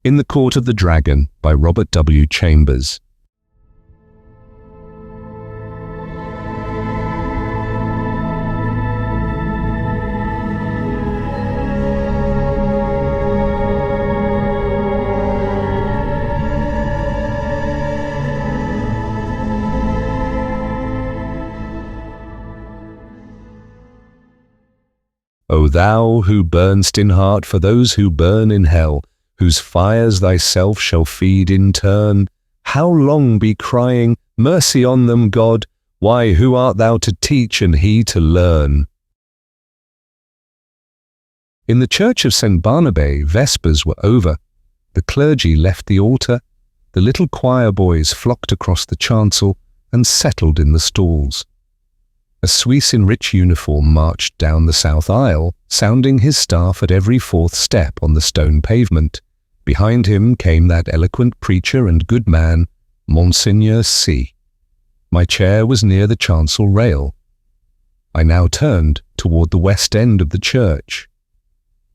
In the Court of the Dragon by Robert W. Chambers. O thou who burn'st in heart for those who burn in hell, whose fires thyself shall feed in turn, how long be crying, mercy on them, God? Why, who art thou to teach and he to learn? In the church of St. Barnabé, Vespers were over. The clergy left the altar, the little choir boys flocked across the chancel and settled in the stalls. A Suisse in rich uniform marched down the south aisle, sounding his staff at every fourth step on the stone pavement. Behind him came that eloquent preacher and good man, Monseigneur C. My chair was near the chancel rail. I now turned toward the west end of the church.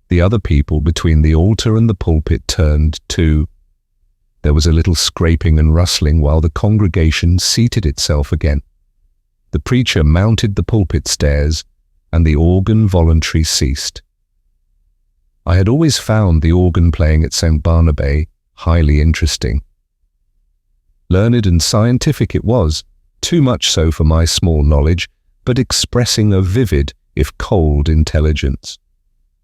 The other people between the altar and the pulpit turned too. There was a little scraping and rustling while the congregation seated itself again. The preacher mounted the pulpit stairs, and the organ voluntary ceased. I had always found the organ playing at St. Barnabé highly interesting. Learned and scientific it was, too much so for my small knowledge, but expressing a vivid, if cold, intelligence.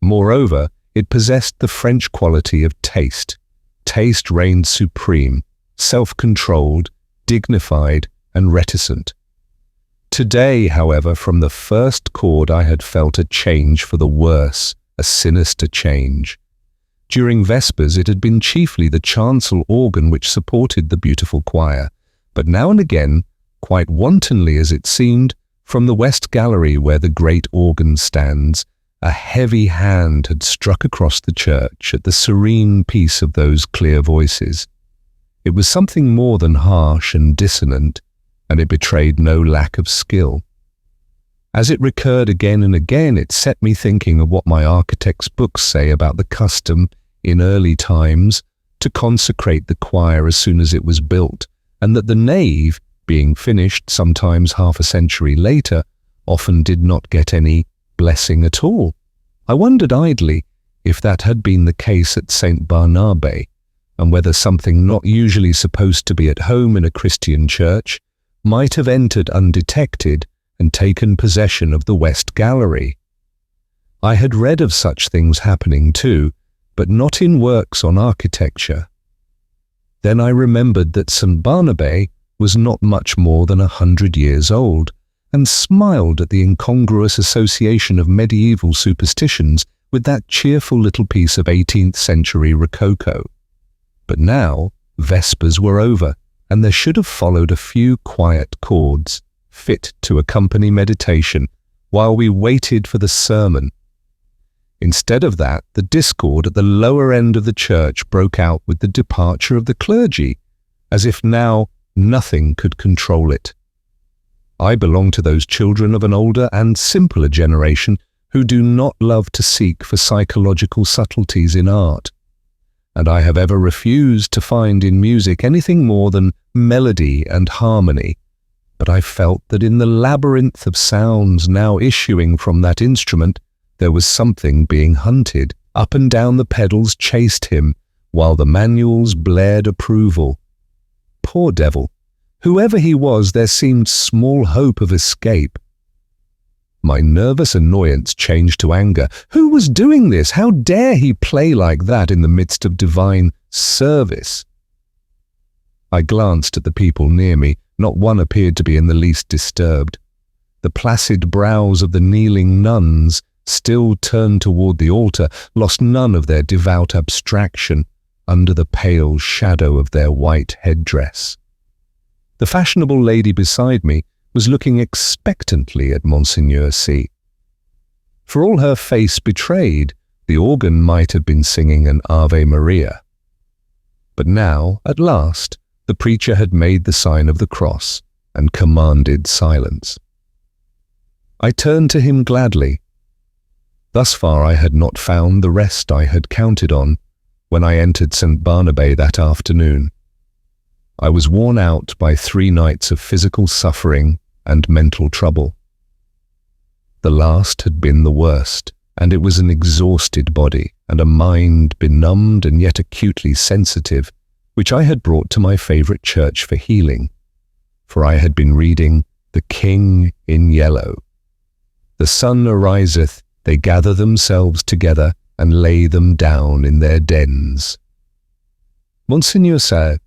Moreover, it possessed the French quality of taste. Taste reigned supreme, self-controlled, dignified, and reticent. Today, however, from the first chord I had felt a change for the worse, a sinister change. During Vespers it had been chiefly the chancel organ which supported the beautiful choir, but now and again, quite wantonly as it seemed, from the west gallery where the great organ stands, a heavy hand had struck across the church at the serene peace of those clear voices. It was something more than harsh and dissonant, and it betrayed no lack of skill. As it recurred again and again, it set me thinking of what my architect's books say about the custom, in early times, to consecrate the choir as soon as it was built, and that the nave, being finished sometimes half a century later, often did not get any blessing at all. I wondered idly if that had been the case at St. Barnabé, and whether something not usually supposed to be at home in a Christian church might have entered undetected and taken possession of the West Gallery. I had read of such things happening too, but not in works on architecture. Then I remembered that St. Barnabé was not much more than 100 years old, and smiled at the incongruous association of medieval superstitions with that cheerful little piece of 18th century rococo. But now Vespers were over, and there should have followed a few quiet chords, fit to accompany meditation, while we waited for the sermon. Instead of that, the discord at the lower end of the church broke out with the departure of the clergy, as if now nothing could control it. I belong to those children of an older and simpler generation who do not love to seek for psychological subtleties in art, and I have ever refused to find in music anything more than melody and harmony, but I felt that in the labyrinth of sounds now issuing from that instrument, there was something being hunted. Up and down the pedals chased him, while the manuals blared approval. Poor devil! Whoever he was, there seemed small hope of escape. My nervous annoyance changed to anger. Who was doing this? How dare he play like that in the midst of divine service? I glanced at the people near me. Not one appeared to be in the least disturbed. The placid brows of the kneeling nuns, still turned toward the altar, lost none of their devout abstraction under the pale shadow of their white headdress. The fashionable lady beside me was looking expectantly at Monseigneur C. For all her face betrayed, the organ might have been singing an Ave Maria. But now, at last, the preacher had made the sign of the cross and commanded silence. I turned to him gladly. Thus far I had not found the rest I had counted on, when I entered St. Barnabé that afternoon. I was worn out by 3 nights of physical suffering and mental trouble. The last had been the worst, and it was an exhausted body and a mind benumbed and yet acutely sensitive, which I had brought to my favourite church for healing, for I had been reading The King in Yellow. The sun ariseth, they gather themselves together and lay them down in their dens. Monseigneur Sir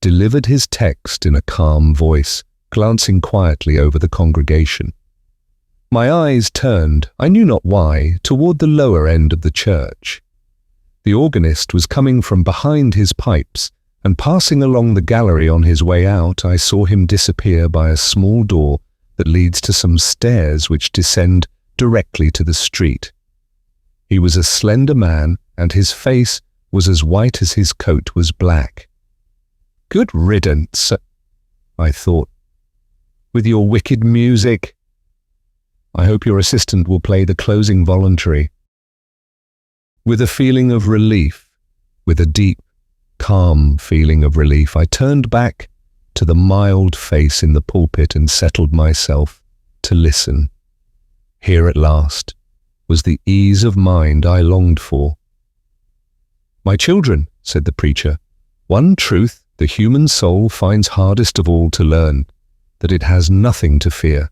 delivered his text in a calm voice, glancing quietly over the congregation. My eyes turned, I knew not why, toward the lower end of the church. The organist was coming from behind his pipes, and passing along the gallery on his way out, I saw him disappear by a small door that leads to some stairs which descend directly to the street. He was a slender man, and his face was as white as his coat was black. Good riddance, I thought, with your wicked music. I hope your assistant will play the closing voluntary. With a feeling of relief, with a deep, calm feeling of relief, I turned back to the mild face in the pulpit and settled myself to listen. Here at last was the ease of mind I longed for. My children, said the preacher, one truth the human soul finds hardest of all to learn, that it has nothing to fear.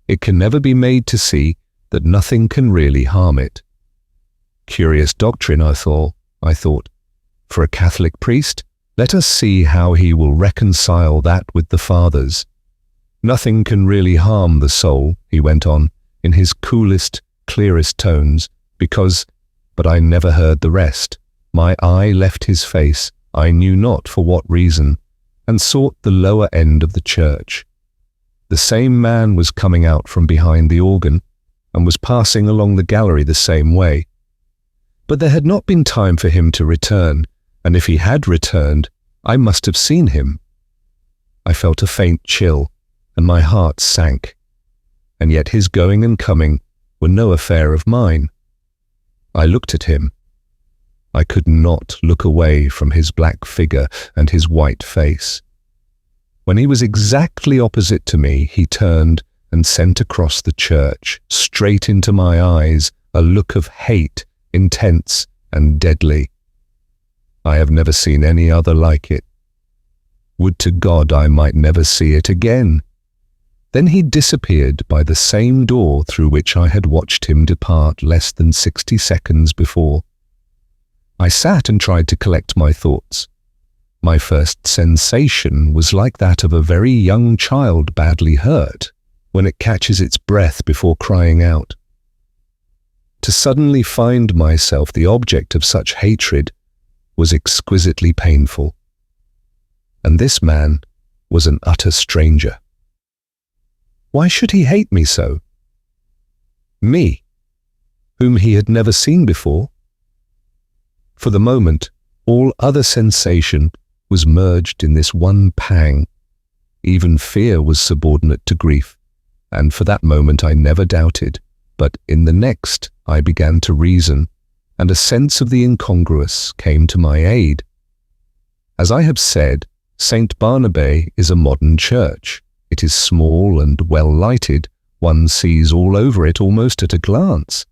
It can never be made to see that nothing can really harm it. Curious doctrine, I thought. For a Catholic priest, let us see how he will reconcile that with the Fathers. Nothing can really harm the soul, he went on, in his coolest, clearest tones, because, but I never heard the rest. My eye left his face, I knew not for what reason, and sought the lower end of the church. The same man was coming out from behind the organ, and was passing along the gallery the same way. But there had not been time for him to return, and if he had returned, I must have seen him. I felt a faint chill, and my heart sank. And yet his going and coming were no affair of mine. I looked at him. I could not look away from his black figure and his white face. When he was exactly opposite to me, he turned and sent across the church, straight into my eyes, a look of hate, intense and deadly. I have never seen any other like it. Would to God I might never see it again. Then he disappeared by the same door through which I had watched him depart less than 60 seconds before. I sat and tried to collect my thoughts. My first sensation was like that of a very young child badly hurt, when it catches its breath before crying out. To suddenly find myself the object of such hatred was exquisitely painful. And this man was an utter stranger. Why should he hate me so? Me, whom he had never seen before? For the moment, all other sensation was merged in this one pang. Even fear was subordinate to grief, and for that moment I never doubted, but in the next I began to reason, and a sense of the incongruous came to my aid. As I have said, St. Barnabé is a modern church. It is small and well lighted. One sees all over it almost at a glance.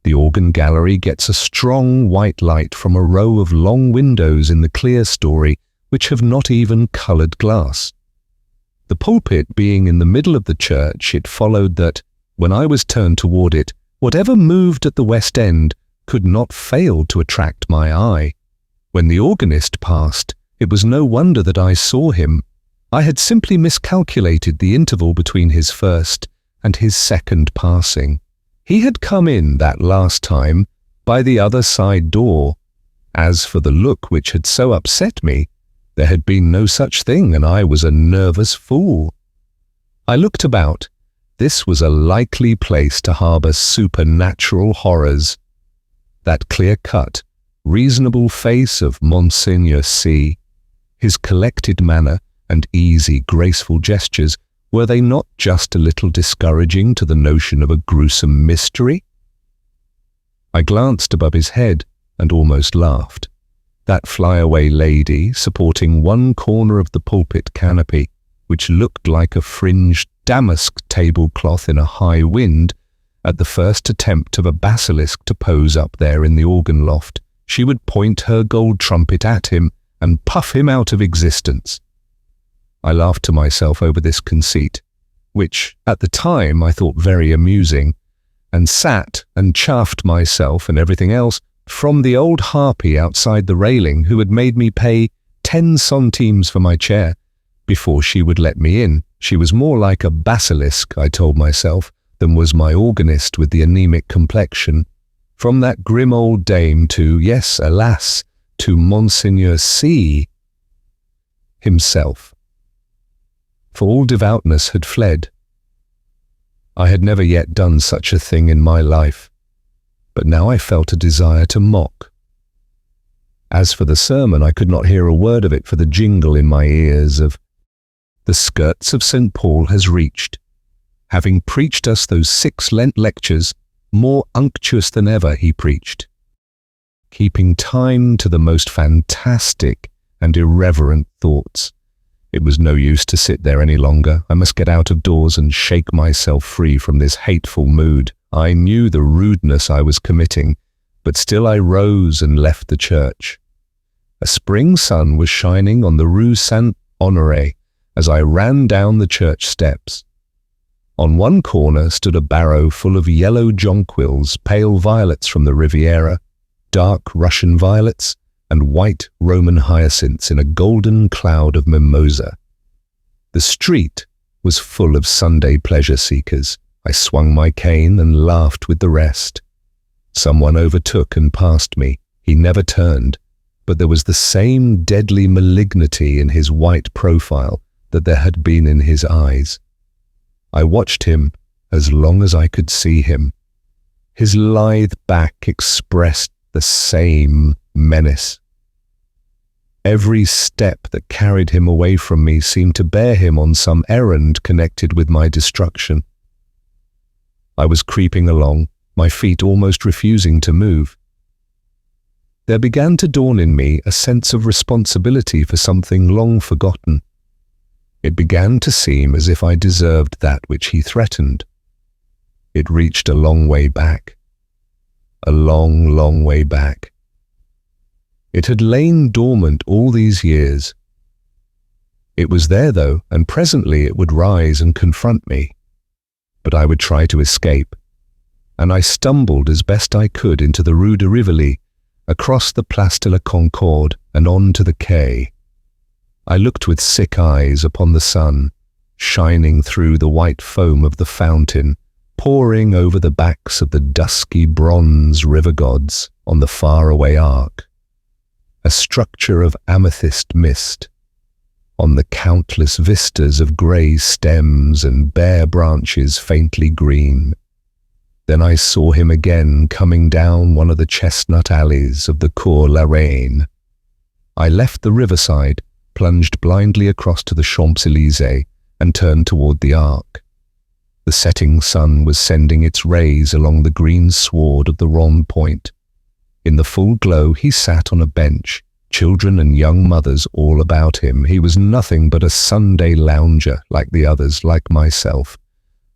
The organ gallery gets a strong white light from a row of long windows in the clear story which have not even coloured glass. The pulpit being in the middle of the church, it followed that, when I was turned toward it, whatever moved at the west end could not fail to attract my eye. When the organist passed, it was no wonder that I saw him. I had simply miscalculated the interval between his first and his second passing. He had come in that last time by the other side door. As for the look which had so upset me, there had been no such thing, and I was a nervous fool. I looked about. This was a likely place to harbour supernatural horrors. That clear-cut, reasonable face of Monseigneur C., his collected manner and easy, graceful gestures, were they not just a little discouraging to the notion of a gruesome mystery? I glanced above his head, and almost laughed. That flyaway lady, supporting one corner of the pulpit canopy, which looked like a fringed damask tablecloth in a high wind, at the first attempt of a basilisk to pose up there in the organ loft, she would point her gold trumpet at him and puff him out of existence. I laughed to myself over this conceit, which at the time I thought very amusing, and sat and chaffed myself and everything else from the old harpy outside the railing who had made me pay 10 centimes for my chair before she would let me in. She was more like a basilisk, I told myself, than was my organist with the anemic complexion. From that grim old dame to, yes, alas, to Monseigneur C. himself. For all devoutness had fled. I had never yet done such a thing in my life, but now I felt a desire to mock. As for the sermon, I could not hear a word of it for the jingle in my ears of, "The skirts of St. Paul has reached, having preached us those 6 Lent lectures, more unctuous than ever he preached, keeping time to the most fantastic and irreverent thoughts." It was no use to sit there any longer. I must get out of doors and shake myself free from this hateful mood. I knew the rudeness I was committing, but still I rose and left the church. A spring sun was shining on the Rue Saint-Honoré as I ran down the church steps. On one corner stood a barrow full of yellow jonquils, pale violets from the Riviera, dark Russian violets, and white Roman hyacinths in a golden cloud of mimosa. The street was full of Sunday pleasure seekers. I swung my cane and laughed with the rest. Someone overtook and passed me. He never turned, but there was the same deadly malignity in his white profile that there had been in his eyes. I watched him as long as I could see him. His lithe back expressed the same menace. Every step that carried him away from me seemed to bear him on some errand connected with my destruction. I was creeping along, my feet almost refusing to move. There began to dawn in me a sense of responsibility for something long forgotten. It began to seem as if I deserved that which he threatened. It reached a long way back. A long, long way back. It had lain dormant all these years. It was there, though, and presently it would rise and confront me. But I would try to escape, and I stumbled as best I could into the Rue de Rivoli, across the Place de la Concorde and on to the quay. I looked with sick eyes upon the sun, shining through the white foam of the fountain, pouring over the backs of the dusky bronze river gods on the faraway arc. A structure of amethyst mist, on the countless vistas of grey stems and bare branches faintly green. Then I saw him again coming down one of the chestnut alleys of the Cours la Reine. I left the riverside, plunged blindly across to the Champs-Élysées, and turned toward the Arc. The setting sun was sending its rays along the green sward of the Rond Point. In the full glow he sat on a bench, children and young mothers all about him. He was nothing but a Sunday lounger, like the others, like myself.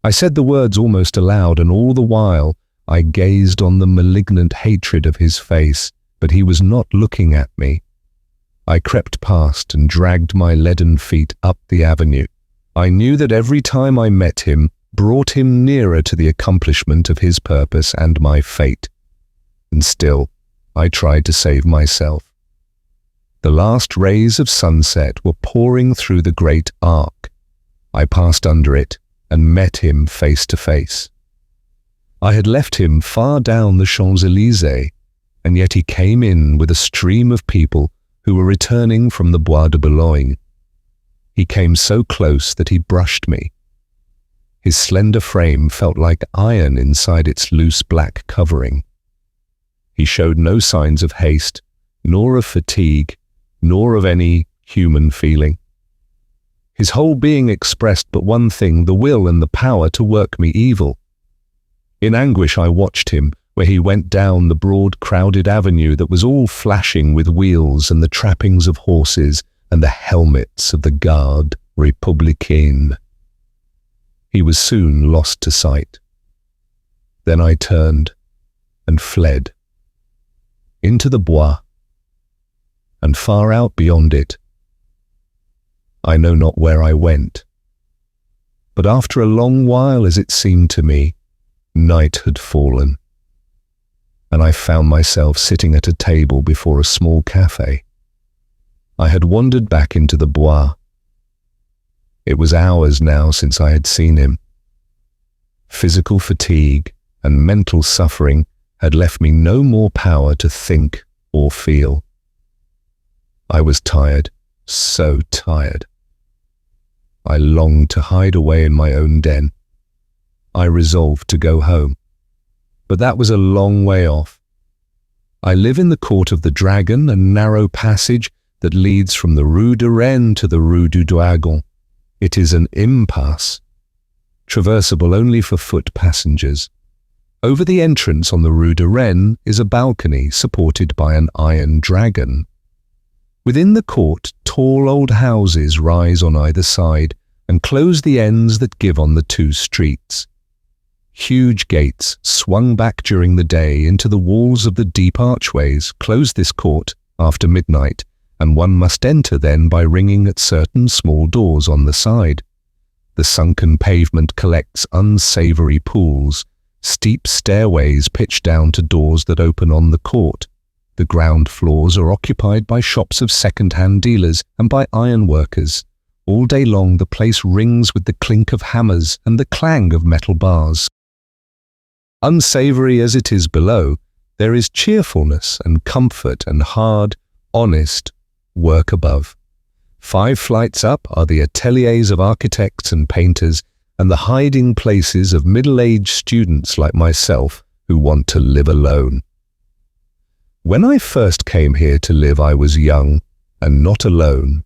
I said the words almost aloud, and all the while I gazed on the malignant hatred of his face, but he was not looking at me. I crept past and dragged my leaden feet up the avenue. I knew that every time I met him brought him nearer to the accomplishment of his purpose and my fate. And still, I tried to save myself. The last rays of sunset were pouring through the great arc. I passed under it and met him face to face. I had left him far down the Champs-Élysées, and yet he came in with a stream of people who were returning from the Bois de Boulogne. He came so close that he brushed me. His slender frame felt like iron inside its loose black covering. He showed no signs of haste, nor of fatigue, nor of any human feeling. His whole being expressed but one thing, the will and the power to work me evil. In anguish I watched him, where he went down the broad, crowded avenue that was all flashing with wheels and the trappings of horses and the helmets of the Garde Républicaine. He was soon lost to sight. Then I turned and fled into the bois, and far out beyond it. I know not where I went, but after a long while, as it seemed to me, night had fallen, and I found myself sitting at a table before a small cafe. I had wandered back into the bois. It was hours now since I had seen him. Physical fatigue and mental suffering had left me no more power to think or feel. I was tired, so tired. I longed to hide away in my own den. I resolved to go home, but that was a long way off. I live in the Court of the Dragon, a narrow passage that leads from the Rue de Rennes to the Rue du Dragon. It is an impasse, traversable only for foot passengers. Over the entrance on the Rue de Rennes is a balcony supported by an iron dragon. Within the court, tall old houses rise on either side and close the ends that give on the two streets. Huge gates, swung back during the day into the walls of the deep archways, close this court after midnight, and one must enter then by ringing at certain small doors on the side. The sunken pavement collects unsavory pools. Steep stairways pitch down to doors that open on the court. The ground floors are occupied by shops of second-hand dealers and by ironworkers. All day long the place rings with the clink of hammers and the clang of metal bars. Unsavory as it is below, there is cheerfulness and comfort and hard, honest work above. 5 flights up are the ateliers of architects and painters and the hiding places of middle-aged students like myself who want to live alone. When I first came here to live, I was young and not alone.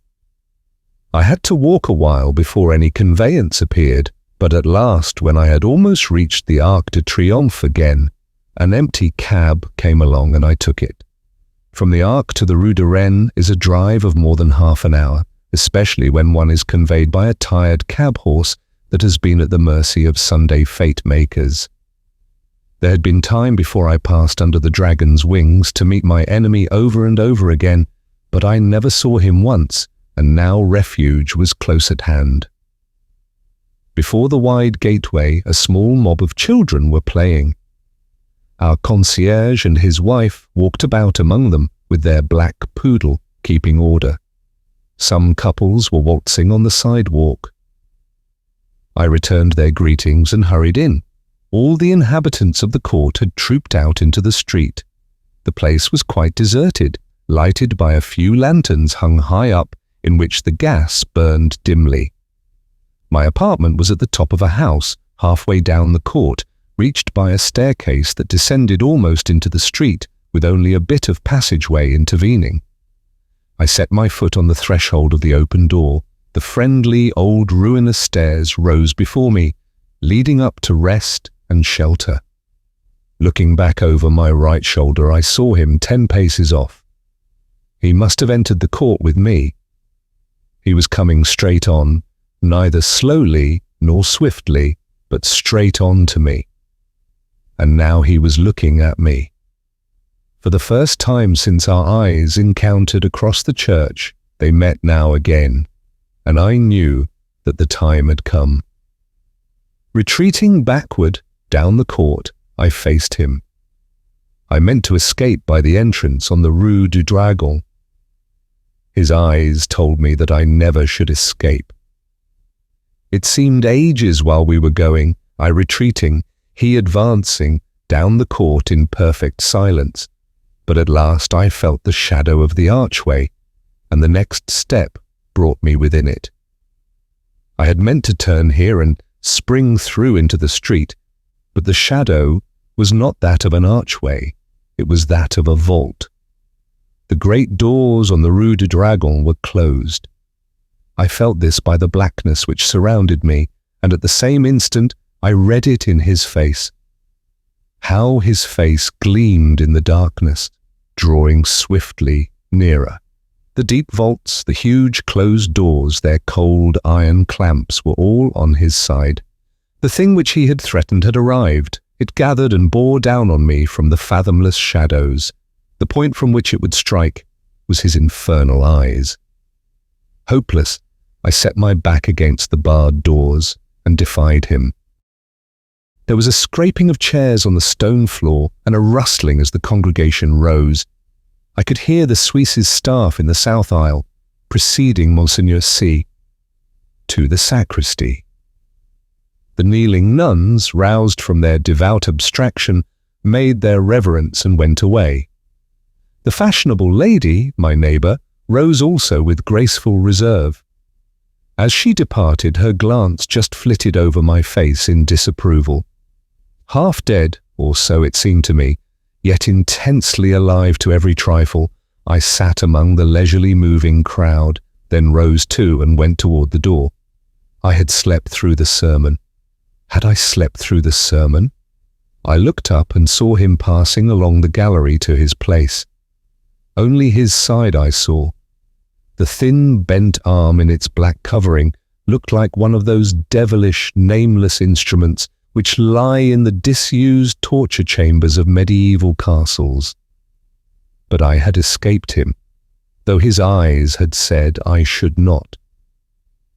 I had to walk a while before any conveyance appeared, but at last, when I had almost reached the Arc de Triomphe again, an empty cab came along and I took it. From the Arc to the Rue de Rennes is a drive of more than half an hour, especially when one is conveyed by a tired cab horse that has been at the mercy of Sunday fate makers. There had been time before I passed under the dragon's wings to meet my enemy over and over again, but I never saw him once, and now refuge was close at hand. Before the wide gateway, a small mob of children were playing. Our concierge and his wife walked about among them with their black poodle, keeping order. Some couples were waltzing on the sidewalk. I returned their greetings and hurried in. All the inhabitants of the court had trooped out into the street. The place was quite deserted, lighted by a few lanterns hung high up in which the gas burned dimly. My apartment was at the top of a house, halfway down the court, reached by a staircase that descended almost into the street, with only a bit of passageway intervening. I set my foot on the threshold of the open door. The friendly old ruinous stairs rose before me, leading up to rest and shelter. Looking back over my right shoulder, I saw him 10 paces off. He must have entered the court with me. He was coming straight on, neither slowly nor swiftly, but straight on to me. And now he was looking at me. For the first time since our eyes encountered across the church, they met now again, and I knew that the time had come. Retreating backward down the court, I faced him. I meant to escape by the entrance on the Rue du Dragon. His eyes told me that I never should escape. It seemed ages while we were going, I retreating, he advancing, down the court in perfect silence. But at last I felt the shadow of the archway, and the next step brought me within it. I had meant to turn here and spring through into the street, but the shadow was not that of an archway, it was that of a vault. The great doors on the Rue du Dragon were closed. I felt this by the blackness which surrounded me, and at the same instant I read it in his face. How his face gleamed in the darkness, drawing swiftly nearer. The deep vaults, the huge closed doors, their cold iron clamps were all on his side. The thing which he had threatened had arrived. It gathered and bore down on me from the fathomless shadows. The point from which it would strike was his infernal eyes. Hopeless, I set my back against the barred doors and defied him. There was a scraping of chairs on the stone floor and a rustling as the congregation rose. I could hear the Suisse's staff in the south aisle, preceding Monseigneur C. to the sacristy. The kneeling nuns, roused from their devout abstraction, made their reverence and went away. The fashionable lady, my neighbour, rose also with graceful reserve. As she departed, her glance just flitted over my face in disapproval. Half dead, or so it seemed to me, yet intensely alive to every trifle, I sat among the leisurely moving crowd, then rose too and went toward the door. I had slept through the sermon. Had I slept through the sermon? I looked up and saw him passing along the gallery to his place. Only his side I saw. The thin, bent arm in its black covering looked like one of those devilish, nameless instruments which lie in the disused torture chambers of medieval castles. But I had escaped him, though his eyes had said I should not.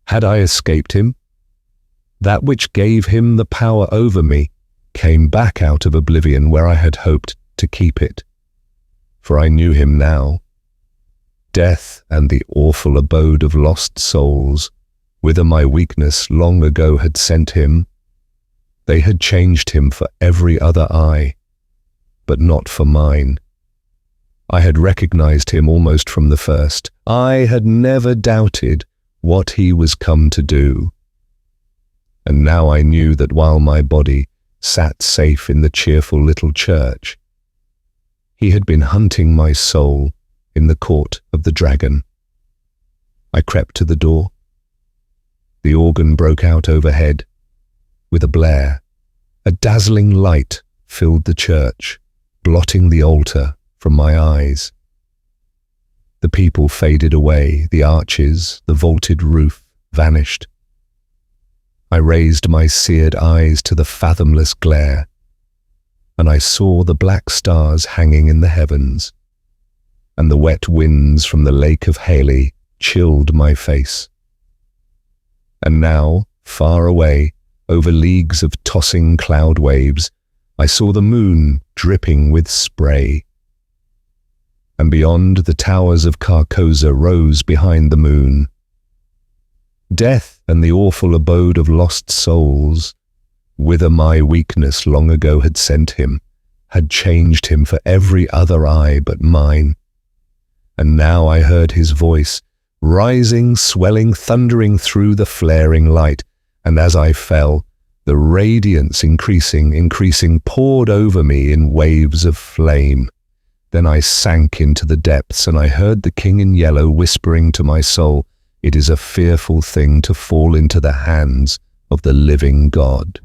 Had I escaped him? That which gave him the power over me came back out of oblivion where I had hoped to keep it. For I knew him now. Death and the awful abode of lost souls, whither my weakness long ago had sent him, they had changed him for every other eye, but not for mine. I had recognized him almost from the first. I had never doubted what he was come to do. And now I knew that while my body sat safe in the cheerful little church, he had been hunting my soul in the court of the dragon. I crept to the door. The organ broke out overhead. With a blare, a dazzling light filled the church, blotting the altar from my eyes. The people faded away, the arches, the vaulted roof vanished. I raised my seared eyes to the fathomless glare, and I saw the black stars hanging in the heavens, and the wet winds from the lake of Halley chilled my face. And now, far away, over leagues of tossing cloud waves, I saw the moon dripping with spray. And beyond, the towers of Carcosa rose behind the moon. Death and the awful abode of lost souls, whither my weakness long ago had sent him, had changed him for every other eye but mine. And now I heard his voice, rising, swelling, thundering through the flaring light, and as I fell, the radiance increasing, poured over me in waves of flame. Then I sank into the depths, and I heard the King in Yellow whispering to my soul, "It is a fearful thing to fall into the hands of the living God."